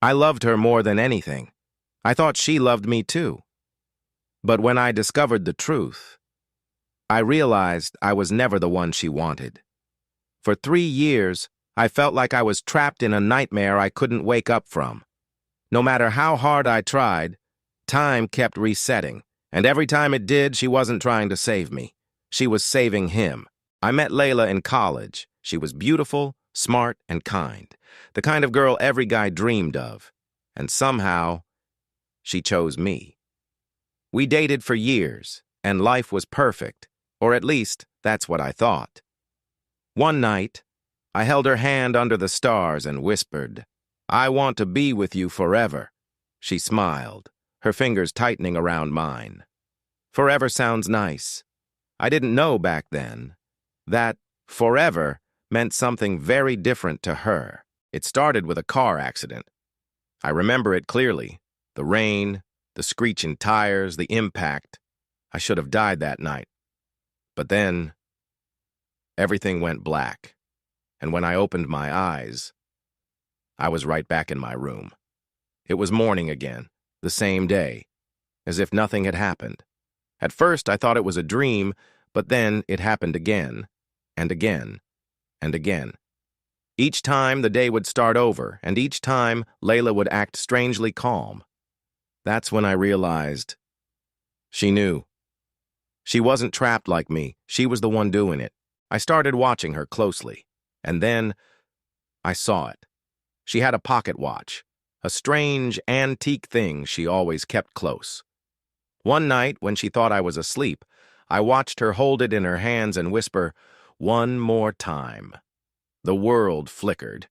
I loved her more than anything. I thought she loved me too. But when I discovered the truth, I realized I was never the one she wanted. For 3 years, I felt like I was trapped in a nightmare I couldn't wake up from. No matter how hard I tried, time kept resetting, and every time it did, she wasn't trying to save me. She was saving him. I met Layla in college. She was beautiful, smart, and kind, the kind of girl every guy dreamed of. And somehow, she chose me. We dated for years, and life was perfect, or at least that's what I thought. One night, I held her hand under the stars and whispered, "I want to be with you forever." She smiled, her fingers tightening around mine. Forever sounds nice. I didn't know back then that forever meant something very different to her. It started with a car accident. I remember it clearly. The rain, the screeching tires, the impact. I should have died that night. But then, everything went black. And when I opened my eyes, I was right back in my room. It was morning again, the same day, as if nothing had happened. At first, I thought it was a dream, but then it happened again, and again, and again. Each time, the day would start over, and each time, Layla would act strangely calm. That's when I realized she knew. She wasn't trapped like me. She was the one doing it. I started watching her closely, and then I saw it. She had a pocket watch, a strange, antique thing she always kept close. One night, when she thought I was asleep, I watched her hold it in her hands and whisper, "One more time." The world flickered,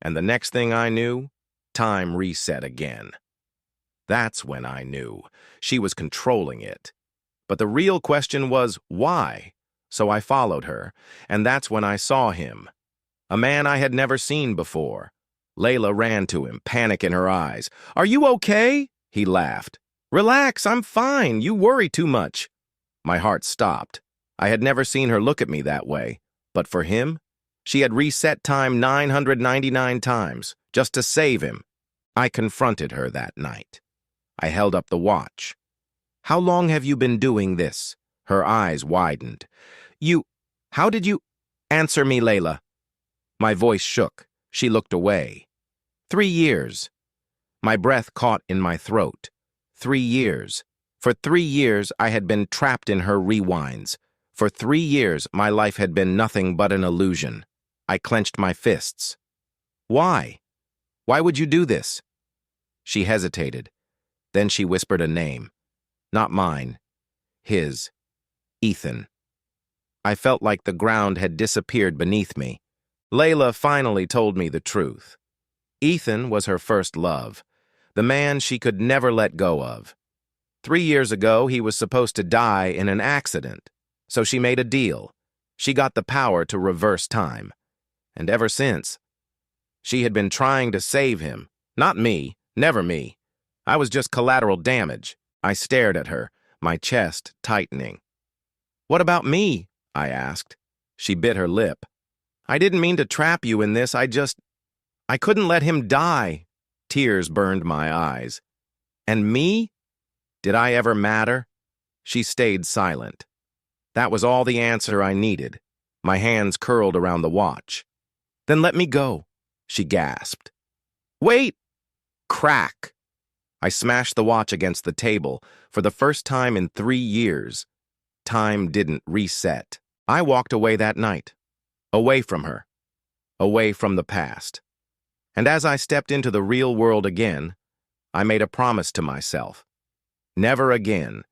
and the next thing I knew, time reset again. That's when I knew she was controlling it. But the real question was, why? So I followed her, and that's when I saw him. A man I had never seen before. Layla ran to him, panic in her eyes. "Are you okay?" He laughed. "Relax, I'm fine. You worry too much." My heart stopped. I had never seen her look at me that way. But for him, she had reset time 999 times, just to save him. I confronted her that night. I held up the watch. "How long have you been doing this?" Her eyes widened. How did you—" "Answer me, Layla." My voice shook. She looked away. 3 years. My breath caught in my throat. 3 years. For 3 years, I had been trapped in her rewinds. For 3 years, my life had been nothing but an illusion. I clenched my fists. "Why? Why would you do this?" She hesitated. Then she whispered a name. Not mine. His. Ethan. I felt like the ground had disappeared beneath me. Layla finally told me the truth. Ethan was her first love, the man she could never let go of. 3 years ago, he was supposed to die in an accident, so she made a deal. She got the power to reverse time. And ever since, she had been trying to save him. Not me, never me. I was just collateral damage. I stared at her, my chest tightening. "What about me?" I asked. She bit her lip. "I didn't mean to trap you in this, I couldn't let him die." Tears burned my eyes. "And me? Did I ever matter?" She stayed silent. That was all the answer I needed. My hands curled around the watch. "Then let me go," she gasped. "Wait!" Crack! I smashed the watch against the table. For the first time in 3 years, time didn't reset. I walked away that night. Away from her. Away from the past. And as I stepped into the real world again, I made a promise to myself. Never again.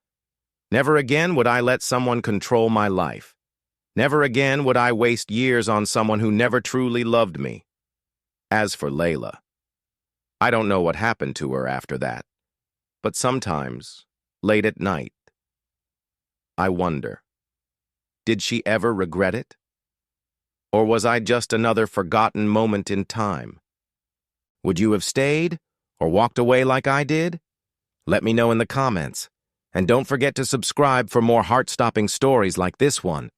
Never again would I let someone control my life. Never again would I waste years on someone who never truly loved me. As for Layla, I don't know what happened to her after that, but sometimes, late at night, I wonder, did she ever regret it? Or was I just another forgotten moment in time? Would you have stayed or walked away like I did? Let me know in the comments. And don't forget to subscribe for more heart-stopping stories like this one.